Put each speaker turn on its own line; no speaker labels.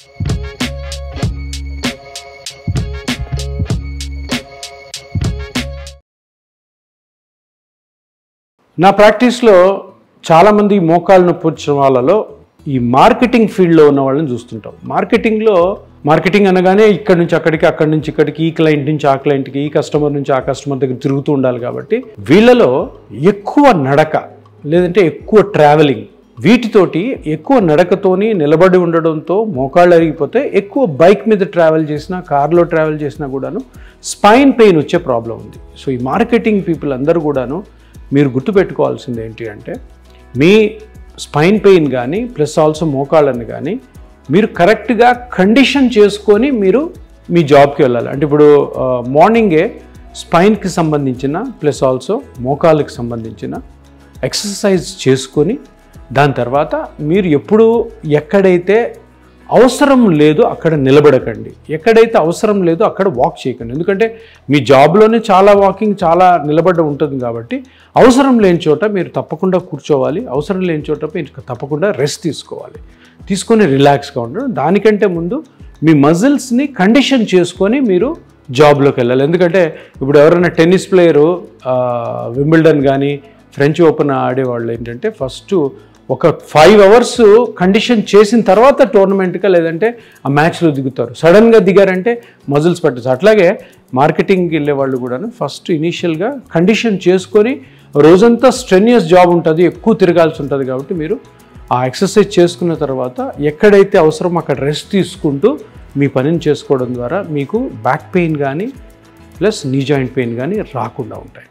నా ప్రాక్టీస్లో చాలామంది మోకాళ్ళ నొప్పి వచ్చిన వాళ్ళలో ఈ మార్కెటింగ్ ఫీల్డ్లో ఉన్న వాళ్ళని చూస్తుంటాం. మార్కెటింగ్ అనగానే ఇక్కడ నుంచి అక్కడికి, అక్కడి నుంచి ఇక్కడికి, ఈ క్లయింట్ నుంచి ఆ క్లయింట్కి, ఈ కస్టమర్ నుంచి ఆ కస్టమర్ దగ్గర తిరుగుతూ ఉండాలి. కాబట్టి వీళ్ళలో ఎక్కువ నడక లేదంటే ఎక్కువ ట్రావెలింగ్, వీటితోటి ఎక్కువ నడకతోని నిలబడి ఉండడంతో మోకాళ్ళు అరిగిపోతే ఎక్కువ బైక్ మీద ట్రావెల్ చేసినా, కార్లో ట్రావెల్ చేసినా కూడాను స్పైన్ పెయిన్ వచ్చే ప్రాబ్లం ఉంది. సో ఈ మార్కెటింగ్ పీపుల్ అందరూ కూడాను మీరు గుర్తుపెట్టుకోవాల్సింది ఏంటి అంటే, మీ స్పైన్ పెయిన్ కానీ ప్లస్ ఆల్సో మోకాళ్ళని కానీ మీరు కరెక్ట్గా కండిషన్ చేసుకొని మీరు మీ జాబ్కి వెళ్ళాలి. అంటే ఇప్పుడు మార్నింగే స్పైన్కి సంబంధించిన ప్లస్ ఆల్సో మోకాళ్ళకి సంబంధించిన ఎక్సర్సైజ్ చేసుకొని దాని తర్వాత మీరు ఎప్పుడు ఎక్కడైతే అవసరం లేదో అక్కడ నిలబడకండి, ఎక్కడైతే అవసరం లేదో అక్కడ వాక్ చేయకండి. ఎందుకంటే మీ జాబ్లోనే చాలా వాకింగ్, చాలా నిలబడ్డ ఉంటుంది. కాబట్టి అవసరం లేని చోట మీరు తప్పకుండా కూర్చోవాలి, అవసరం లేని చోట మీరు తప్పకుండా రెస్ట్ తీసుకొని రిలాక్స్గా ఉండడం. దానికంటే ముందు మీ మజిల్స్ని కండిషన్ చేసుకొని మీరు జాబ్లోకి వెళ్ళాలి. ఎందుకంటే ఇప్పుడు ఎవరైనా టెన్నిస్ ప్లేయరు వింబిల్డన్ కానీ ఫ్రెంచ్ ఓపెన్ ఆడేవాళ్ళు ఏంటంటే ఫస్ట్ ఒక 5 hours కండిషన్ చేసిన తర్వాత టోర్నమెంట్గా లేదంటే ఆ మ్యాచ్లో దిగుతారు. సడన్గా దిగారంటే మజిల్స్ పట్టచ్చు. అట్లాగే మార్కెటింగ్కి వెళ్ళే వాళ్ళు కూడా ఫస్ట్ ఇనీషియల్గా కండిషన్ చేసుకొని, రోజంతా స్ట్రెన్యూస్ జాబ్ ఉంటుంది, ఎక్కువ తిరగాల్సి ఉంటుంది. కాబట్టి మీరు ఆ ఎక్సర్సైజ్ చేసుకున్న తర్వాత ఎక్కడైతే అవసరం అక్కడ రెస్ట్ తీసుకుంటూ మీ పనిని చేసుకోవడం ద్వారా మీకు బ్యాక్ పెయిన్ కానీ ప్లస్ నీ జాయింట్ పెయిన్ కానీ రాకుండా ఉంటాయి.